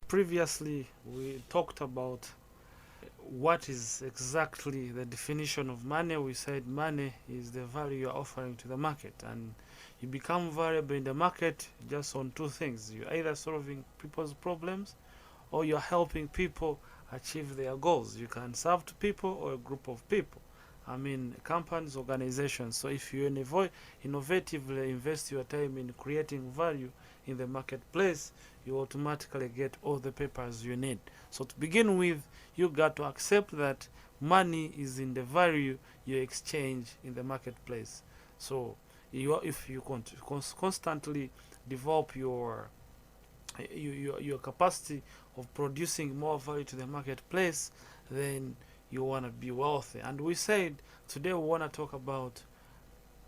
Previously, we talked about what is exactly the definition of money. We said money is the value you're offering to the market, and you become valuable in the market just on two things. You're either solving people's problems or you're helping people achieve their goals. You can serve to people or a group of people. I mean, companies, organizations. So if you innovatively invest your time in creating value in the marketplace, you automatically get all the papers you need. So to begin with, you got to accept that money is in the value you exchange in the marketplace. So if you constantly develop your capacity of producing more value to the marketplace, then you want to be wealthy. And we said today we want to talk about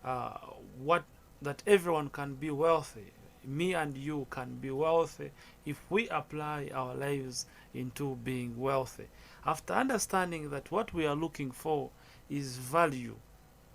uh, what that everyone can be wealthy. Me and you can be wealthy if we apply our lives into being wealthy. After understanding that what we are looking for is value,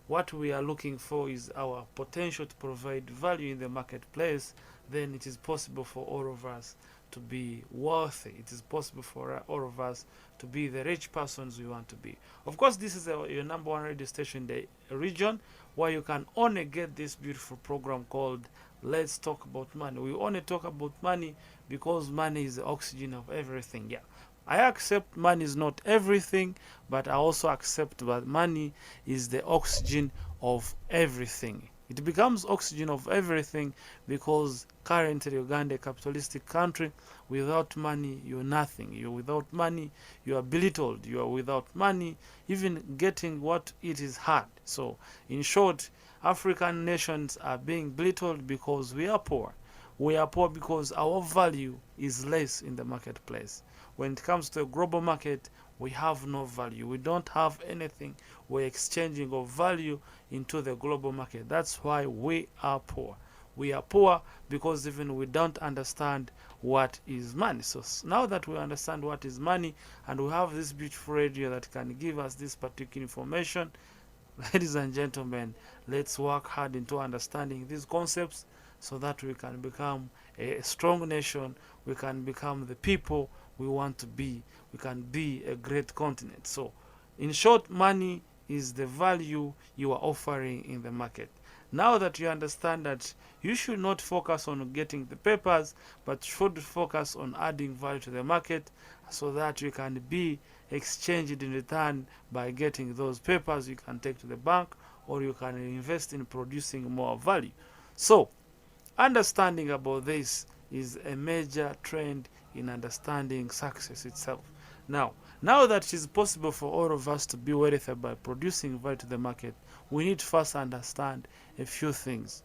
what we are looking for is our potential to provide value in the marketplace, then it is possible for all of us to be wealthy. It is possible for all of us to be the rich persons we want to be. Of course, this is your number one radio station in the region where you can only get this beautiful program called Let's Talk About Money. We only talk about money because money is the oxygen of everything. Yeah. I accept money is not everything, but I also accept that money is the oxygen of everything. It becomes oxygen of everything because currently Uganda, a capitalistic country, without money you're nothing. You're without money, you are belittled. You are without money, even getting what it is hard. So in short, African nations are being belittled because we are poor. We are poor because our value is less in the marketplace. When it comes to a global market, we have no value. We don't have anything we're exchanging of value into the global market. That's why we are poor. We are poor because even we don't understand what is money. So now that we understand what is money and we have this beautiful radio that can give us this particular information, ladies and gentlemen, let's work hard into understanding these concepts so that we can become a strong nation. We can become the people we want to be. We can be a great continent. So, in short, money is the value you are offering in the market. Now that you understand that you should not focus on getting the papers, but should focus on adding value to the market so that you can be exchanged in return by getting those papers you can take to the bank or you can invest in producing more value. So, understanding about this is a major trend in understanding success itself. Now that it is possible for all of us to be wealthy by producing value to the market, we need to first understand a few things.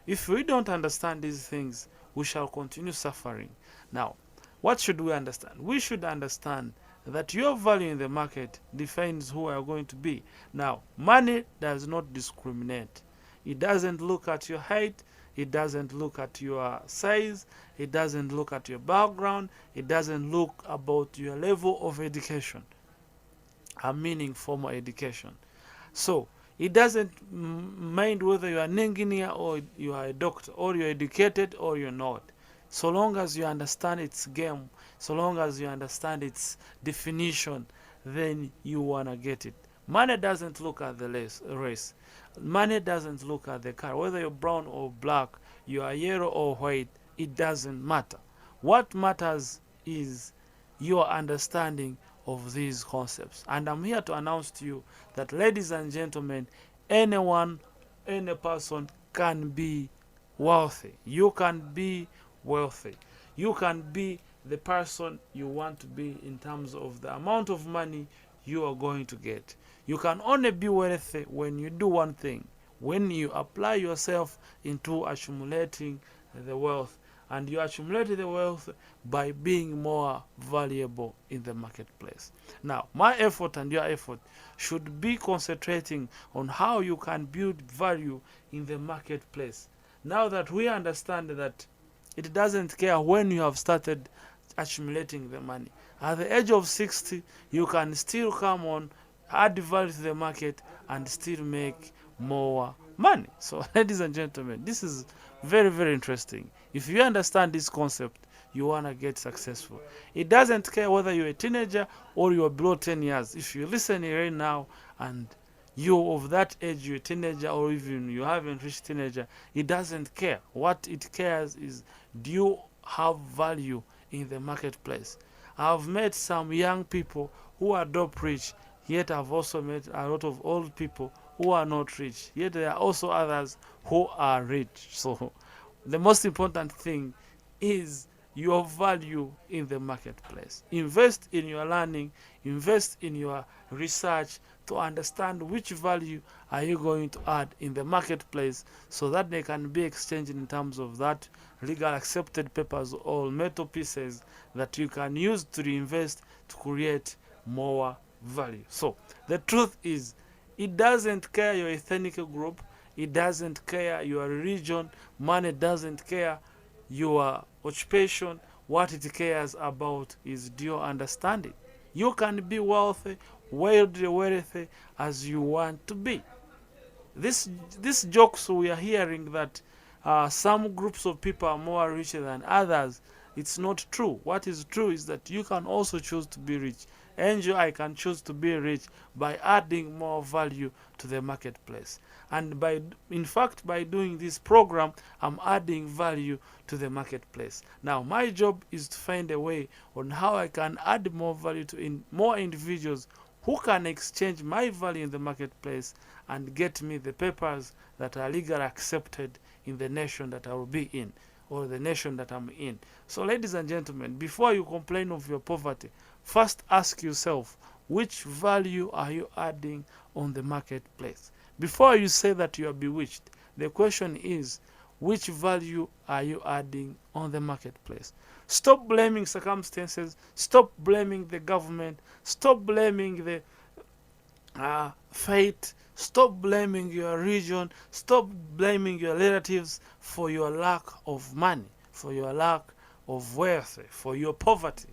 If we don't understand these things, we shall continue suffering. Now, what should we understand? We should understand that your value in the market defines who you are going to be. Now, money does not discriminate. It doesn't look at your height, it doesn't look at your size, it doesn't look at your background, it doesn't look about your level of education. I meaning formal education. So it doesn't mind whether you are an engineer or you are a doctor or you're educated or you're not. So long as you understand its game, so long as you understand its definition, then you wanna get it. Money doesn't look at the race. Money doesn't look at the color. Whether you're brown or black, you are yellow or white, it doesn't matter. What matters is your understanding of these concepts. And I'm here to announce to you that, ladies and gentlemen, anyone, any person can be wealthy. You can be wealthy. You can be the person you want to be in terms of the amount of money you are going to get. You can only be wealthy when you do one thing, when you apply yourself into accumulating the wealth. And you accumulate the wealth by being more valuable in the marketplace. Now, my effort and your effort should be concentrating on how you can build value in the marketplace. Now that we understand that it doesn't care when you have started accumulating the money. At the age of 60, you can still come on, add value to the market, and still make more money. So, ladies and gentlemen, this is very, very interesting. If you understand this concept, you want to get successful. It doesn't care whether you're a teenager or you're below 10 years. If you listen right now and you of that age, you're a teenager or even you haven't reached teenager, it doesn't care. What it cares is, do you have value in the marketplace? I've met some young people who are dope rich, yet I've also met a lot of old people who are not rich, yet there are also others who are rich. So the most important thing is your value in the marketplace. Invest in your learning, invest in your research to understand which value are you going to add in the marketplace, so that they can be exchanged in terms of that legal accepted papers or metal pieces that you can use to reinvest to create more value. So the truth is, it doesn't care your ethnic group, it doesn't care your religion, money doesn't care your occupation. What it cares about is, do you understand it? You can be wealthy, wealthy as you want to be. This jokes we are hearing that some groups of people are more rich than others, it's not true. What is true is that you can also choose to be rich. Angel, I can choose to be rich by adding more value to the marketplace. And in fact, by doing this program, I'm adding value to the marketplace. Now, my job is to find a way on how I can add more value to more individuals who can exchange my value in the marketplace and get me the papers that are legally accepted in the nation that I will be in, or the nation that I'm in. So ladies and gentlemen, before you complain of your poverty, first ask yourself, which value are you adding on the marketplace? Before you say that you are bewitched, the question is, which value are you adding on the marketplace? Stop blaming circumstances, stop blaming the government, stop blaming the fate, stop blaming your region, stop blaming your relatives for your lack of money, for your lack of wealth, for your poverty.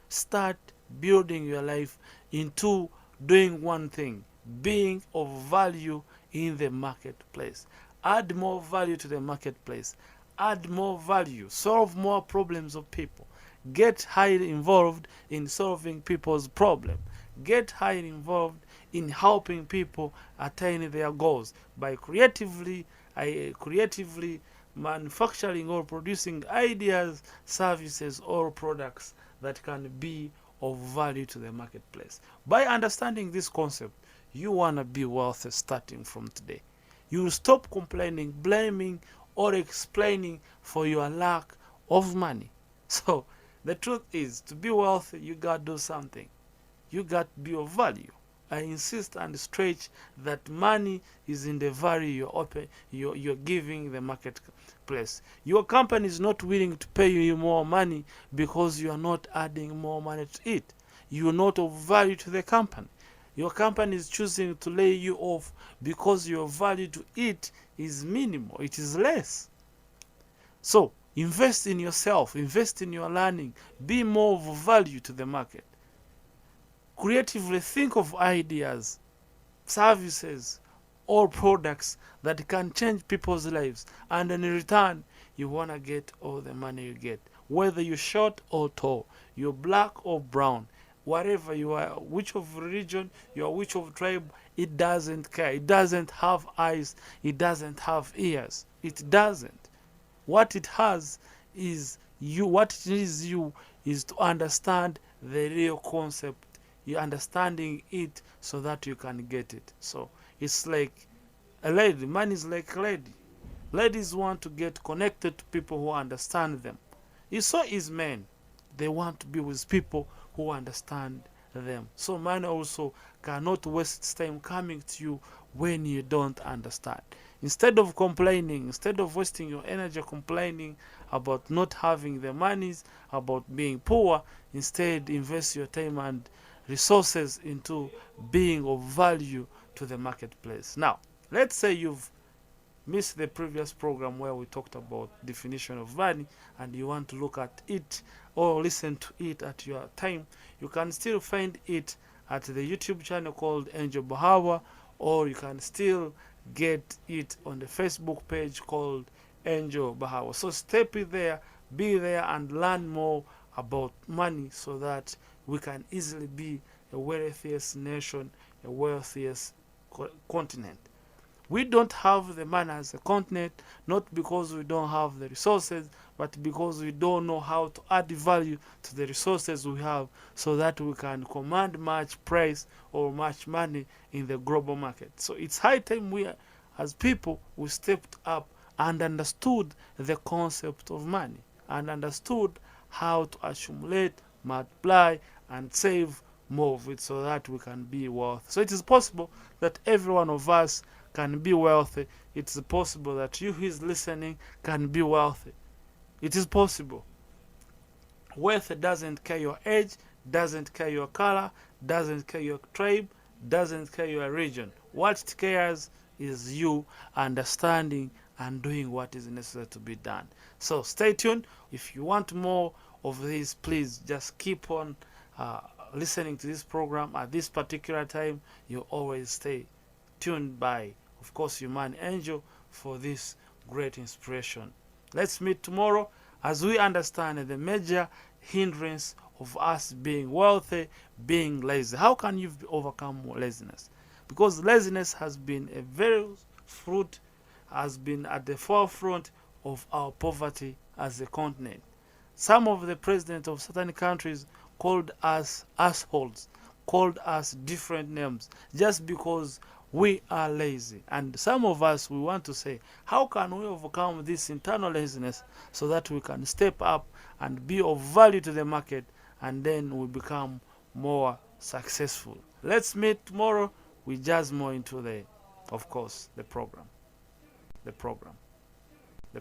Start building your life into doing one thing, being of value in the marketplace. Add more value to the marketplace. Add more value. Solve more problems of people. Get highly involved in solving people's problems. Get highly involved in helping people attain their goals by creatively manufacturing or producing ideas, services, or products that can be of value to the marketplace. By understanding this concept, you want to be wealthy starting from today. You will stop complaining, blaming, or explaining for your lack of money. So the truth is, to be wealthy, you got to do something. You got to be of value. I insist and stretch that money is in the value you're giving the marketplace. Your company is not willing to pay you more money because you are not adding more money to it. You are not of value to the company. Your company is choosing to lay you off because your value to it is minimal, it is less. So invest in yourself, invest in your learning, be more of value to the market. Creatively think of ideas, services, or products that can change people's lives, and in return, you want to get all the money you get. Whether you're short or tall, you're black or brown, whatever you are, which of religion you are, which of tribe, it doesn't care. It doesn't have eyes, it doesn't have ears. It doesn't. What it has is you. What it is you is to understand the real concept. You're understanding it so that you can get it. So it's like a lady. Money is like a lady. Ladies want to get connected to people who understand them. So is men. They want to be with people who understand them. So man also cannot waste time coming to you when you don't understand. Instead of complaining, instead of wasting your energy complaining about not having the monies, about being poor, instead invest your time and resources into being of value to the marketplace. Now, let's say you've missed the previous program where we talked about definition of money and you want to look at it or listen to it at your time. You can still find it at the YouTube channel called Angel Bahawa, or you can still get it on the Facebook page called Angel Bahawa. So step in there, be there and learn more about money so that we can easily be a wealthiest nation, a wealthiest continent. We don't have the money as a continent, not because we don't have the resources, but because we don't know how to add value to the resources we have so that we can command much price or much money in the global market. So it's high time we, as people, we stepped up and understood the concept of money and understood how to accumulate, multiply, and save more of it so that we can be wealthy. So it is possible that every one of us can be wealthy. It's possible that you who is listening can be wealthy. It is possible. Wealth doesn't care your age, doesn't care your color, doesn't care your tribe, doesn't care your region. What it cares is you understanding and doing what is necessary to be done. So stay tuned. If you want more of this, please just keep on listening to this program at this particular time. You always stay tuned by, of course, Human Angel for this great inspiration. Let's meet tomorrow as we understand the major hindrance of us being wealthy, being lazy. How can you overcome laziness? Because laziness has been a very fruit, has been at the forefront of our poverty as a continent. Some of the presidents of certain countries called us assholes, called us different names just because we are lazy. And some of us, we want to say, how can we overcome this internal laziness so that we can step up and be of value to the market, and then we become more successful? Let's meet tomorrow. We jazz more into the, of course, the program.